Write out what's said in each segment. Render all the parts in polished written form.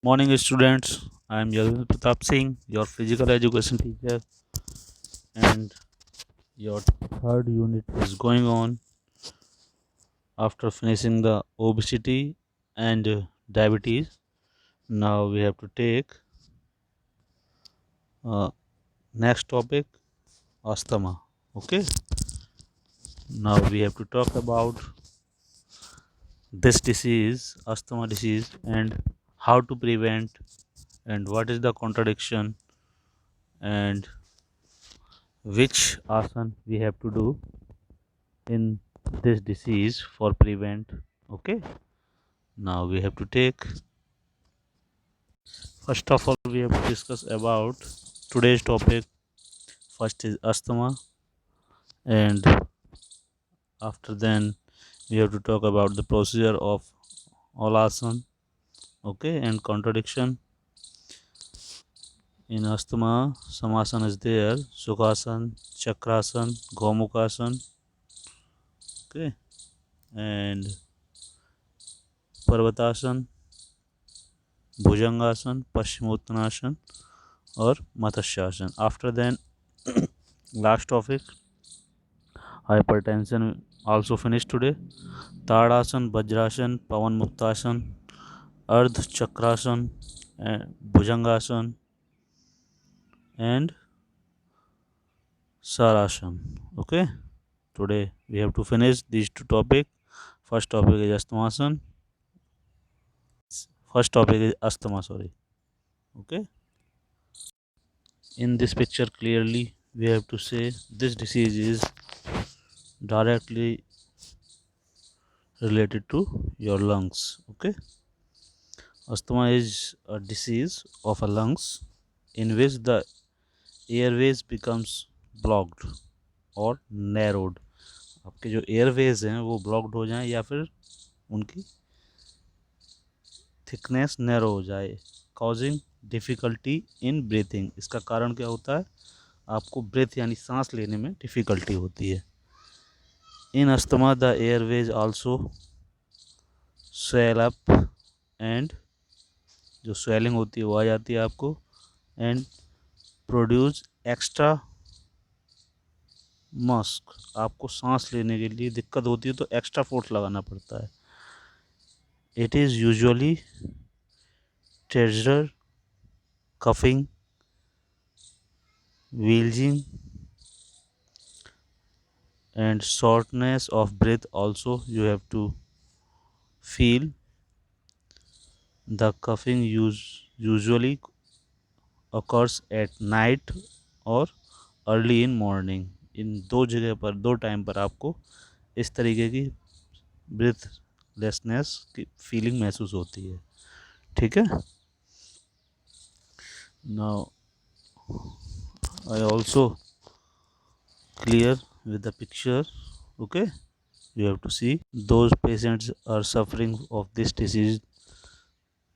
Morning, students. I am Yadvendra Pratap Singh, your physical education teacher, and your third unit is going on after finishing the obesity and diabetes. Now we have to take uh, next topic, asthma. Okay. Now we have to talk about this disease, asthma disease, and how to prevent, and what is the contradiction, and which asana we have to do in this disease for prevent. Okay, now we have to take, first of all we have to discuss about today's topic. First is asthma, and after then we have to talk about the procedure of all asana. Okay, and contradiction in asthma. Some asana is there: sukhasan, chakrasan, gomukhasan. Okay, and parvatasan, bhujangasan, paschimottanasana, or matsyasan. After then, last topic, hypertension also finished today. Tadasan, Vajrasan, Pavan Muktasan, Ardh Chakrasan, and Bhujangasan, and Sarasan. Okay, today we have to finish these two topics. First topic is Asthmasan. First topic is asthma. Sorry. Okay. In this picture, clearly we have to say this disease is directly related to your lungs. Okay. Asthma is a disease of a lungs in which the airways becomes blocked और narrowed. आपके जो Airways हैं वो blocked हो जाएं या फिर उनकी थिकनेस नैरो हो जाए, कॉजिंग डिफ़िकल्टी इन ब्रीथिंग. इसका कारण क्या होता है? आपको ब्रेथ यानी सांस लेने में डिफ़िकल्टी होती है. इन asthma the Airways also swell up, and जो स्वेलिंग होती है वो आ जाती है आपको, एंड प्रोड्यूस एक्स्ट्रा मस्क. आपको सांस लेने के लिए दिक्कत होती है तो एक्स्ट्रा फोर्स लगाना पड़ता है. It is usually treasure, coughing, wheezing, and shortness of breath. Also you have to feel. The coughing usually occurs at night or early in morning. इन दो जगह पर, दो टाइम पर आपको इस तरीके की ब्रीथलेसनेस की फीलिंग महसूस होती है. ठीक है. Now I also clear with the picture. Okay, you have to see those patients are suffering of this disease.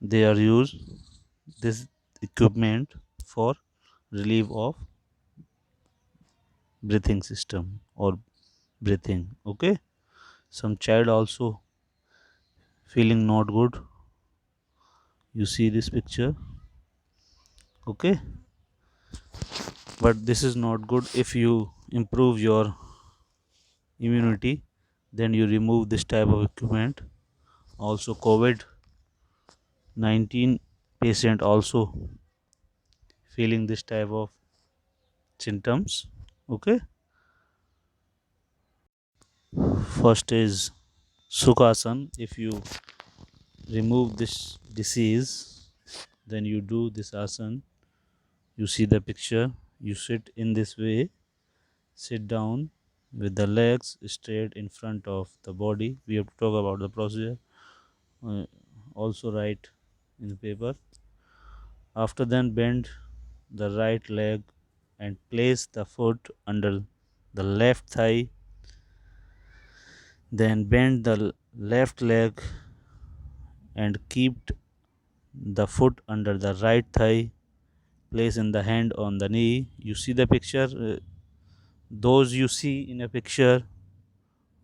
They are use this equipment for relief of breathing system or breathing. Okay, some child also feeling not good. You see this picture. Okay, but this is not good. If you improve your immunity, then you remove this type of equipment. Also COVID-19 patient also feeling this type of symptoms. Okay, first is Sukhasan. If you remove this disease, then you do this asan. You see the picture. You sit in this way. Sit down with the legs straight in front of the body. We have to talk about the procedure. Also write in the paper. After then, bend the right leg and place the foot under the left thigh. Then bend the left leg and keep the foot under the right thigh. Place in the hand on the knee. You see the picture. Those you see in a picture.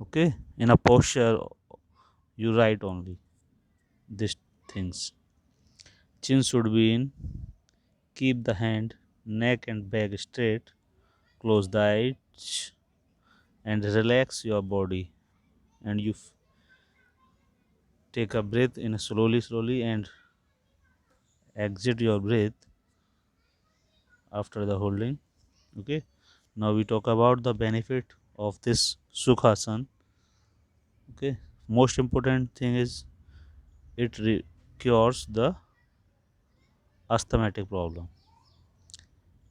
Okay, in a posture, you write only these things. Chin should be in. Keep the hand, neck, and back straight. Close the eyes and relax your body. And you take a breath in slowly and exit your breath after the holding. Okay. Now we talk about the benefit of this Sukhasana. Okay. Most important thing is it cures the asthmatic problem.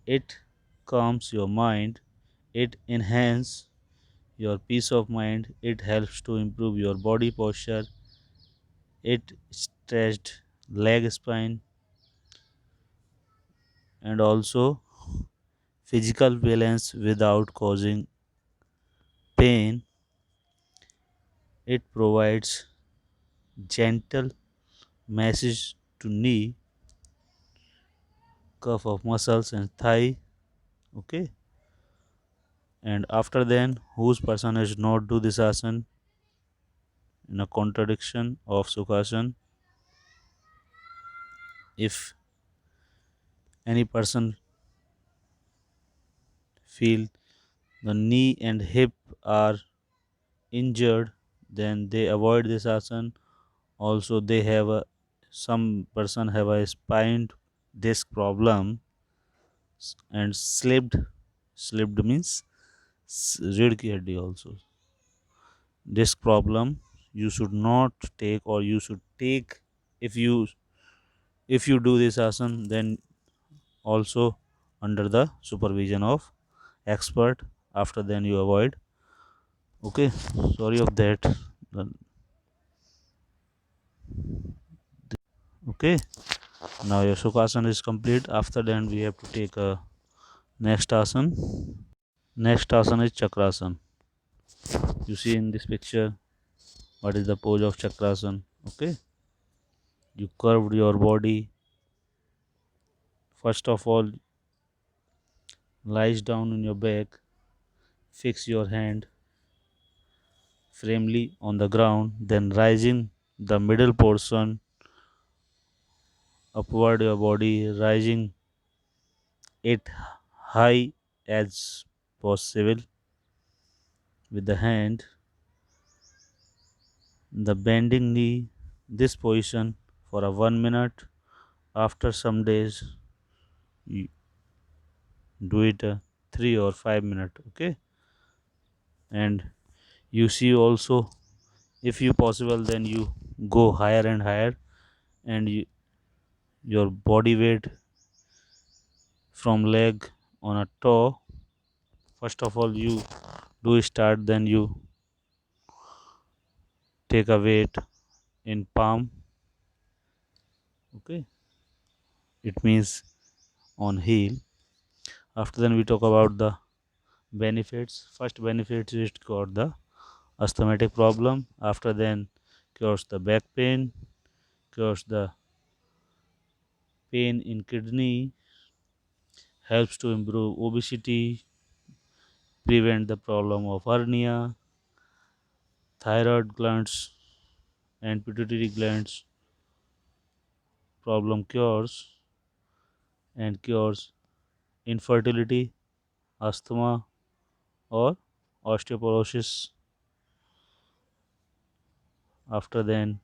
It calms your mind. It enhances your peace of mind. It helps to improve your body posture. It stretched leg spine and also physical balance without causing pain. It provides gentle massage to knee, cuff of muscles and thigh. Okay. And after then, whose person has not do this asana in a contradiction of Sukhasana? If any person feel the knee and hip are injured, then they avoid this asana. Also, they have a some person have a spine disc problem and slipped means रीढ़ की हड्डी also disc problem. You should not take, or you should take if you do this asana, then also under the supervision of expert. After then you avoid. Okay, sorry of that. Okay, now your sukhasana is complete. After then we have to take a next asana. Next asana is chakrasana. You see in this picture what is the pose of chakrasana. Okay, you curved your body. First of all, lies down on your back. Fix your hand firmly on the ground, then rising the middle portion upward your body, rising it high as possible with the hand, the bending knee, this position for a 1 minute. After some days, you do it 3 or 5 minutes. Okay, and you see also if you possible, then you go higher and higher, and your body weight from leg on a toe. First of all, you do start, then you take a weight in palm. Okay, it means on heel. After then we talk about the benefits. First benefit is to cure the asthmatic problem. After then cures the back pain, cures the pain in kidney, helps to improve obesity, prevent the problem of hernia, thyroid glands and pituitary glands problem cures, and cures infertility, asthma, or osteoporosis. After then,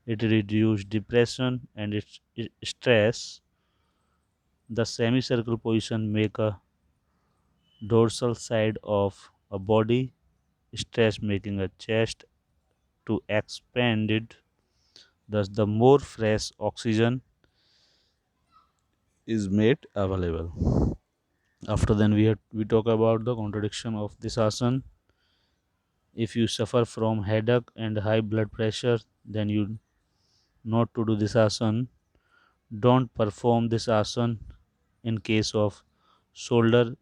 it reduces depression and stress. The semicircle position make a dorsal side of a body stress, making a chest to expanded. Thus, the more fresh oxygen is made available. After then, we talk about the contradiction of this asana. If you suffer from headache and high blood pressure, then you not to do this asana. Don't perform this asana in case of shoulder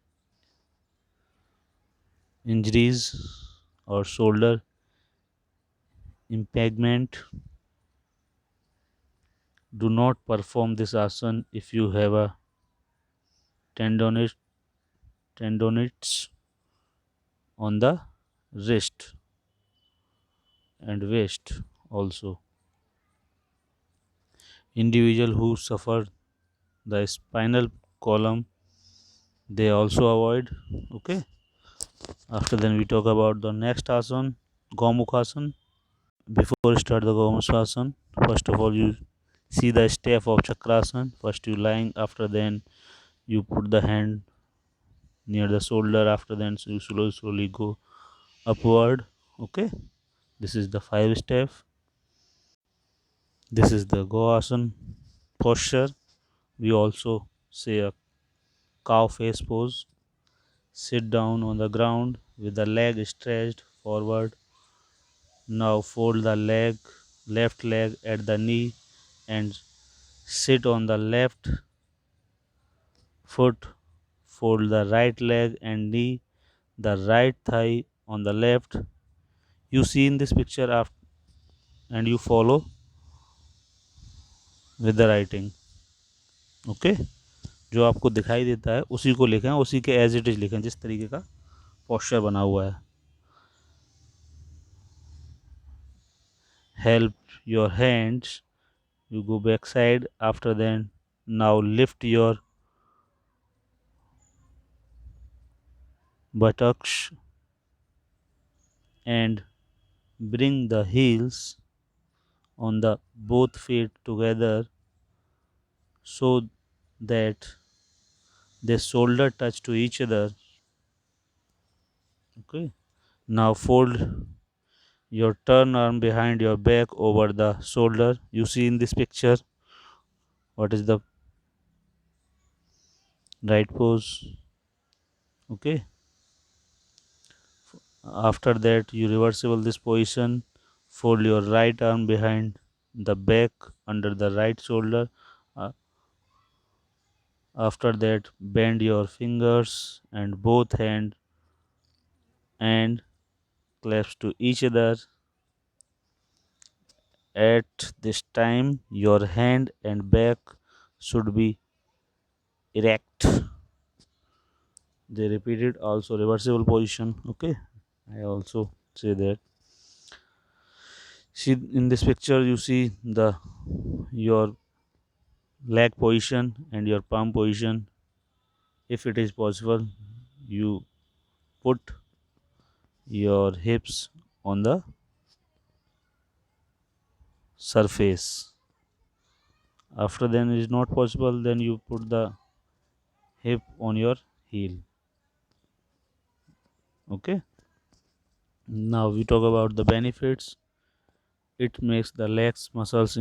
injuries or shoulder impairment. Do not perform this asana if you have a tendonitis tendonitis on the wrist and waist also. individual who suffer the spinal column, they also avoid. Okay, after then we talk about the next asana, Gomukhasana. Before you start the Gomukhasana, first of all you see the step of Chakrasana. First you lying, after then you put the hand near the shoulder, after then so you slowly go upward. Okay, this is the 5 step. This is the Goasana posture. We also say a cow face pose. Sit down on the ground with the leg stretched forward. Now fold the left leg at the knee and sit on the left foot. Fold the right leg and knee, the right thigh on the left. You see in this picture after, and you follow with the writing. Okay, जो आपको दिखाई देता है उसी को लिखें, उसी के एज इट इज लिखें जिस तरीके का पोस्चर बना हुआ है. Help your hands, you go backside, after then now lift your buttocks and bring the heels on the both feet together so that the shoulder touch to each other. Okay, now fold your turn arm behind your back over the shoulder. You see in this picture what is the right pose. Okay, after that you reversible this position. Fold your right arm behind the back under the right shoulder. Uh, After that bend your fingers and both hand and clasp to each other. At this time your hand and back should be erect. They repeated also reversible position. Okay, I also say that. See in this picture you see the your leg position and your palm position. If it is possible, you put your hips on the surface. After then it is not possible, then you put the hip on your heel. Okay, now we talk about the benefits. It makes the legs muscles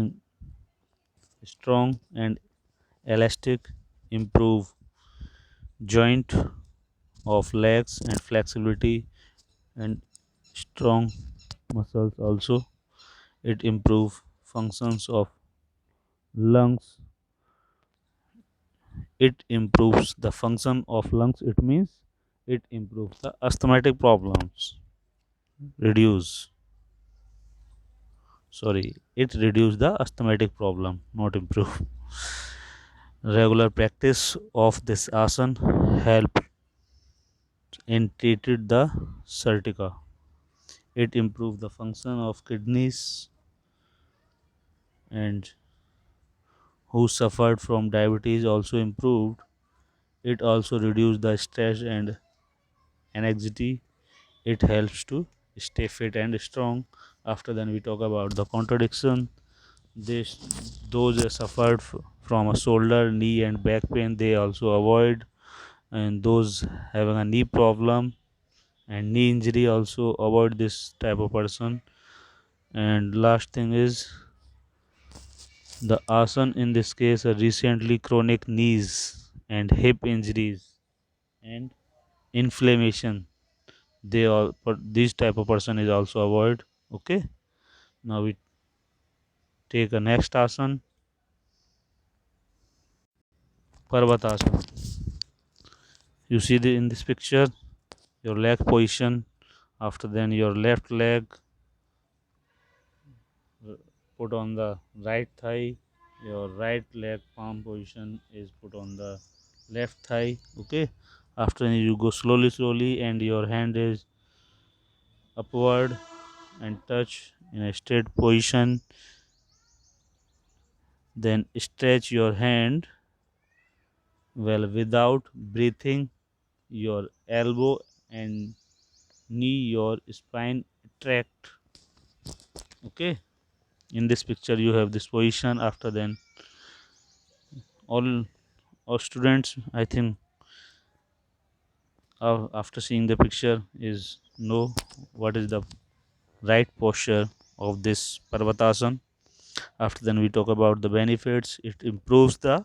strong and elastic, improve joint of legs and flexibility and strong muscles also. It improve functions of lungs. It improves the function of lungs. It means it improves the asthmatic problems. Reduce. Sorry, it reduce the asthmatic problem, not improve. Regular practice of this asana help in treated the sciatica. It improves the function of kidneys and who suffered from diabetes also improved. It also reduced the stress and anxiety. It helps to stay fit and strong. After then we talk about the contradiction. This those that suffered from a shoulder, knee and back pain they also avoid, and those having a knee problem and knee injury also avoid this type of person. And last thing is the asana in this case are recently chronic knees and hip injuries and inflammation, they all but this type of person is also avoid. Okay, now we take a next asana, Parvatasana. You see in this picture your leg position, after then your left leg put on the right thigh, your right leg palm position is put on the left thigh. Okay, after you go slowly and your hand is upward and touch in a straight position. Then stretch your hand well without breathing your elbow and knee, your spine tract. Okay, in this picture you have this position. After then all students, I think, after seeing the picture is know what is the right posture of this Parvatasana. After then we talk about the benefits. It improves the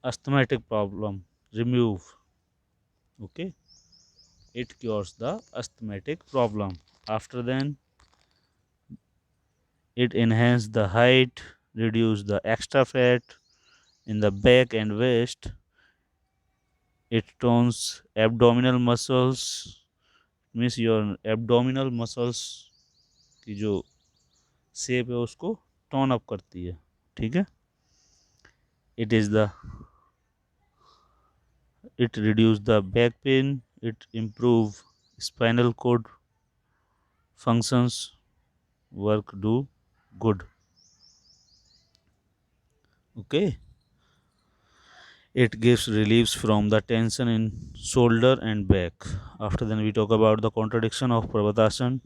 asthmatic problem, remove. Okay, it cures the asthmatic problem. After then it enhance the height, reduce the extra fat in the back and waist. It tones abdominal muscles, means your abdominal muscles की जो shape है उसको tone up करती है. ठीक है. It is the it reduce the back pain. It improve spinal cord functions, work do good. Okay, it gives reliefs from the tension in shoulder and back. After then we talk about the contradiction of Parvatasana.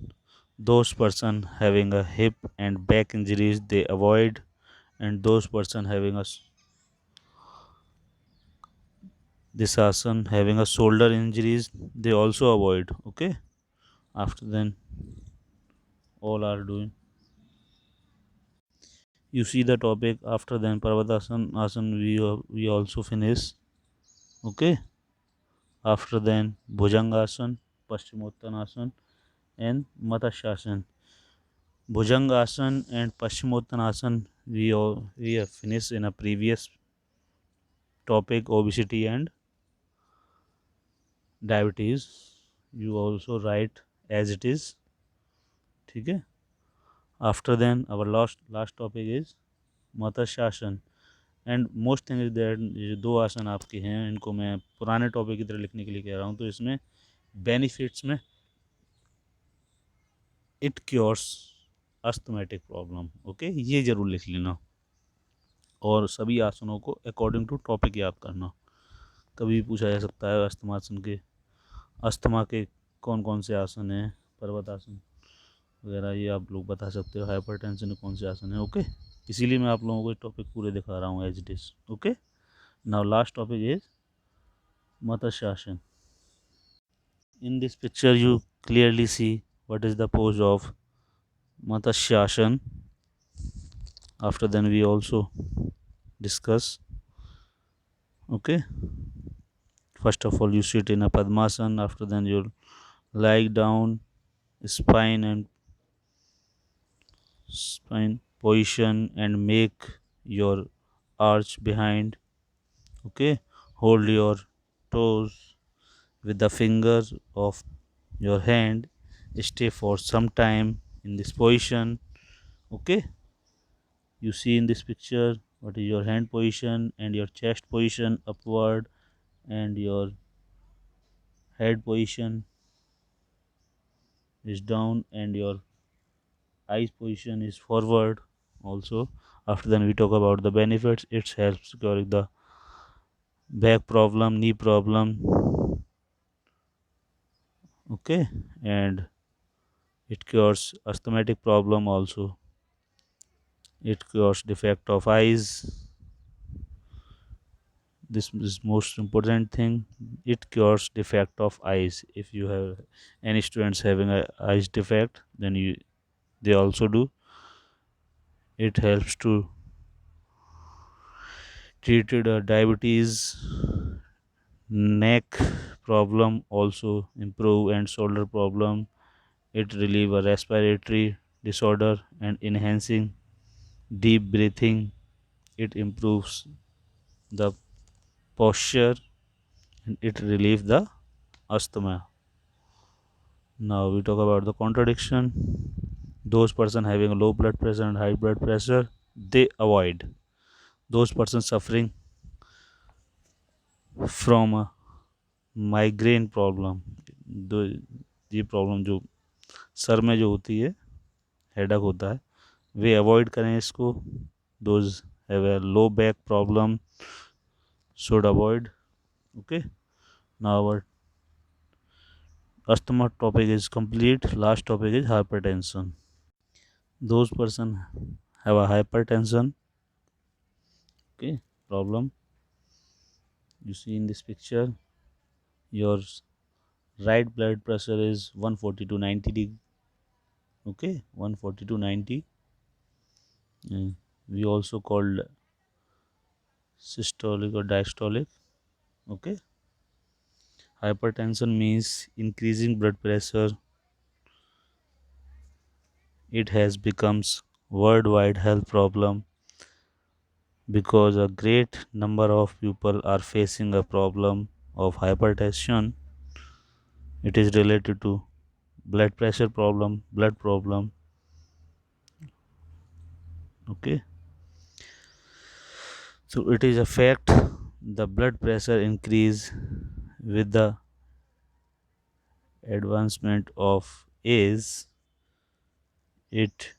Those person having a hip and back injuries they avoid, and those person having a this asana having a shoulder injuries they also avoid. Okay, after then all are doing. You see the topic. After then Parvatasana asana we also finish. Okay, after then Bhujangasana, Paschimottanasana and Matsyasana. Bhujangasana and Paschimottanasana we have finished in a previous topic, obesity and diabetes. You also write as it is. ठीक है. After then our last topic is Matsyasana. And most thing is that ये दो आसन आपके हैं, इनको मैं पुराने टॉपिक की तरह लिखने के लिए कह रहा हूँ. तो इसमें बेनिफिट्स में it cures asthmatic problem. Okay, ये ज़रूर लिख लेना और सभी आसनों को अकॉर्डिंग टू टॉपिक याद करना. कभी भी पूछा जा सकता है अस्थमासन के अस्थमा के कौन कौन से आसन हैं, पर्वतासन वगैरह ये आप लोग बता सकते हो. हाइपरटेंशन में कौन से आसन है. ओके, इसीलिए मैं आप लोगों को टॉपिक पूरे दिखा रहा हूँ as it is. Okay, now last topic is Matsyasana. In this picture you clearly see what is the pose of Matsyasana. After then we also discuss. Okay, first of all you sit in a Padmasana. After then you lie down, spine position and make your arch behind. Okay, hold your toes with the fingers of your hand, stay for some time in this position. Okay, you see in this picture what is your hand position and your chest position upward and your head position is down and your eyes position is forward also. After then we talk about the benefits. It helps curing the back problem, knee problem. Okay, and it cures asthmatic problem also. It cures defect of eyes. This is most important thing. It cures defect of eyes. If you have any students having a eyes defect, then they also do. It helps to treat diabetes, neck problem also improve, and shoulder problem. It relieve a respiratory disorder and enhancing deep breathing. It improves the posture and it relieves the asthma. Now we talk about the contradiction. Those person having a low blood pressure and high blood pressure they avoid. Those person suffering from a migraine problem, दो ये problem जो sir में जो होती है headache होता है वे avoid करें इसको. those have a low back problem should avoid. Okay, now our asthma topic is complete. Last topic is hypertension. Those person have a hypertension, okay, problem. You see in this picture, your right blood pressure is 140 to 90 okay, 140 to 90. We also called systolic or diastolic. Okay, hypertension means increasing blood pressure. It has becomes worldwide health problem because a great number of people are facing a problem of hypertension. It is related to blood pressure problem, blood problem. Okay, so it is a fact the blood pressure increase with the advancement of age. It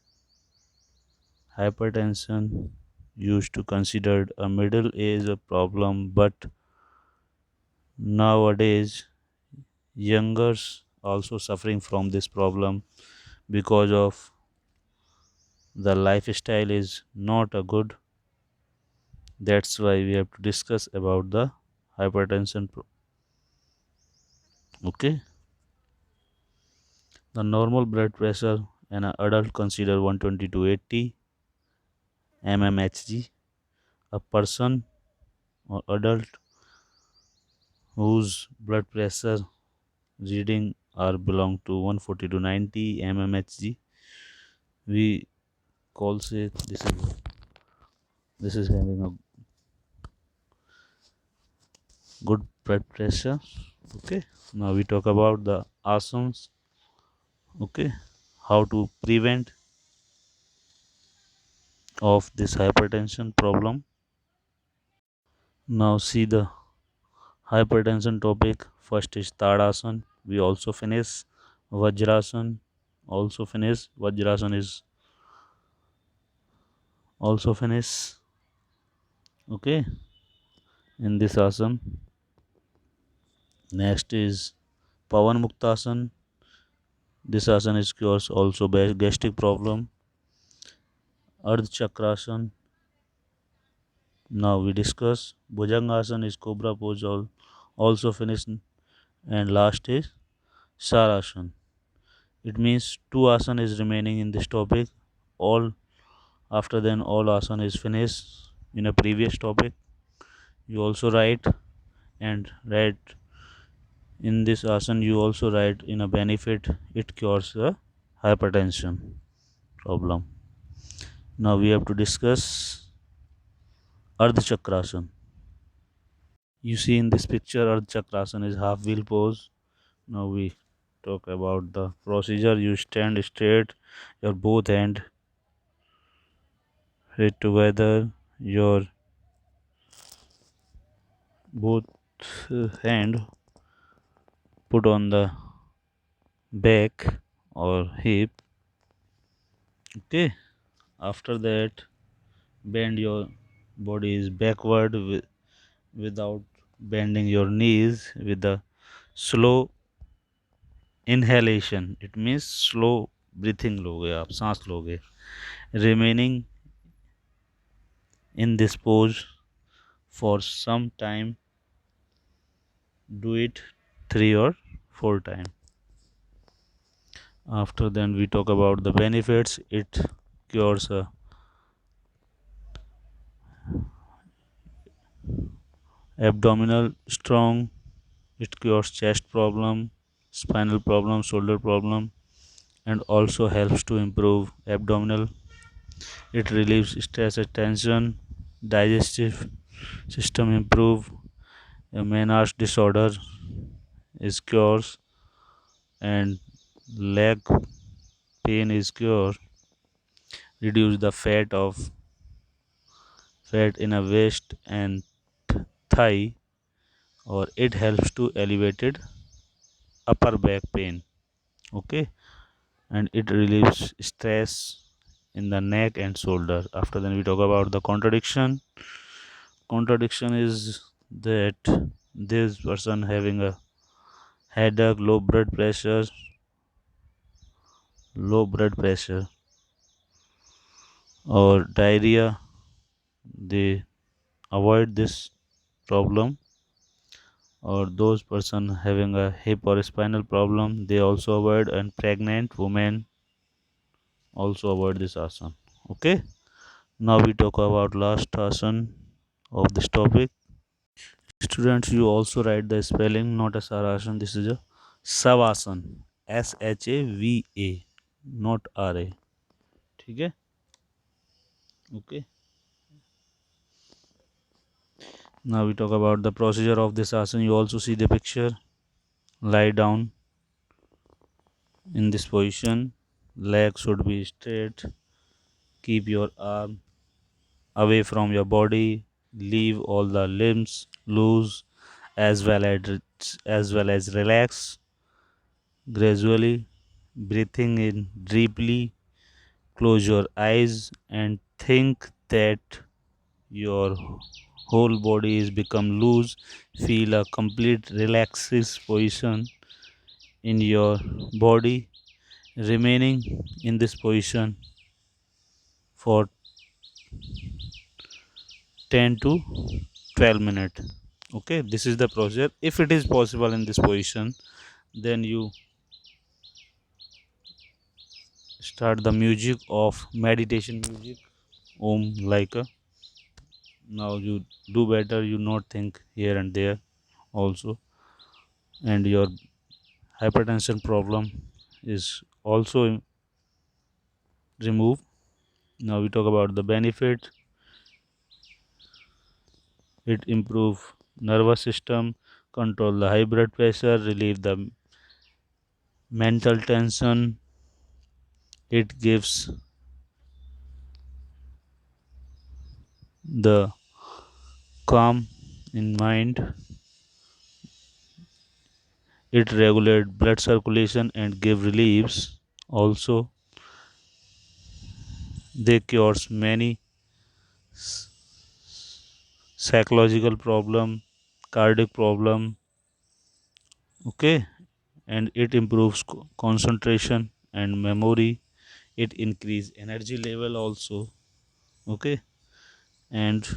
hypertension used to considered a middle age problem, but nowadays youngers also suffering from this problem because of the lifestyle is not a good. That's why we have to discuss about the hypertension. Okay, the normal blood pressure in an adult consider 120 to 80 mmHg. A person or adult whose blood pressure reading are belong to 140 to 90 mmHg, we call say this is having a good blood pressure. Okay, now we talk about the asanas. Okay, how to prevent of this hypertension problem. Now see the hypertension topic. First is tadasan. We also finish vajrasan. Also finish vajrasan is also finish. Okay, in this asana. Next is pavan muktasan. This asana is cures also gastric problem. Ardh chakrasan. Now we discuss bhujangasana is cobra pose also finished, and last is sarasana. It means two asana is remaining in this topic. All after then all asana is finished in a previous topic. You also write and write in this asana. You also write in a benefit. It cures the hypertension problem. Now we have to discuss Ardha Chakrasana. You see in this picture, Ardha Chakrasana is half wheel pose. Now we talk about the procedure. You stand straight, your both hand hit together, your both hand put on the back or hip. Okay. After that, bend your body is backward without bending your knees with the slow inhalation. It means slow breathing लोगे आप सांस लोगे. Remaining in this pose for some time. Do it 3 or 4 times. After then we talk about the benefits. It cures abdominal strong. It cures chest problem, spinal problem, shoulder problem, and also helps to improve abdominal. It relieves stress and tension, digestive system improve, a menarche disorder is cures, and leg pain is cure. Reduce the fat in a waist and thigh, or it helps to elevated upper back pain. Okay, and it relieves stress in the neck and shoulder. After then we talk about the contradiction. Contradiction is that this person having a headache, low blood pressure or diarrhea, they avoid this problem. Or those person having a hip or spinal problem, they also avoid, and pregnant women also avoid this asana. Okay, now we talk about last asana of this topic. Students, you also write the spelling, not a sarasana. This is a savasana, SHAVA, not RA. ठीक है? Okay. Now we talk about the procedure of this asana. You also see the picture. Lie down in this position. Legs should be straight. Keep your arm away from your body. Leave all the limbs loose, as well as relax gradually. Breathing in deeply. Close your eyes and think that your whole body is become loose. Feel a complete relaxed position in your body, remaining in this position for 10 to 12 minutes. Okay, this is the procedure. If it is possible in this position, then you start the music of meditation music, om, like a, now you do better, you not think here and there also, and your hypertension problem is also removed. Now we talk about the benefit. It improve nervous system, control the high blood pressure, relieve the mental tension. It gives the calm in mind. It regulate blood circulation and give reliefs. Also, they cures many psychological problem, cardiac problem. Okay, and it improves concentration and memory. It increase energy level also. Okay, and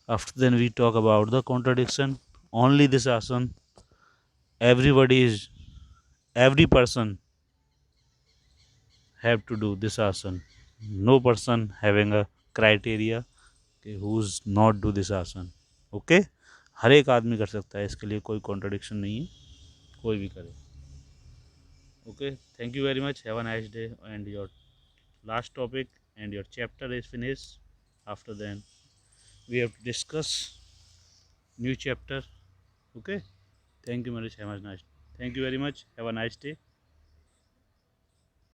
after then we talk about the contradiction. Only this asana, everybody is, every person have to do this asana. No person having a criteria कि who's not do this asana. Okay, हर एक आदमी कर सकता है, इसके लिए कोई contradiction नहीं है, कोई भी करे. Okay, thank you very much. Have a nice day. And your last topic and your chapter is finished. After then, we have to discuss new chapter. Okay. Thank you very much. Have a nice. Thank you very much. Have a nice day.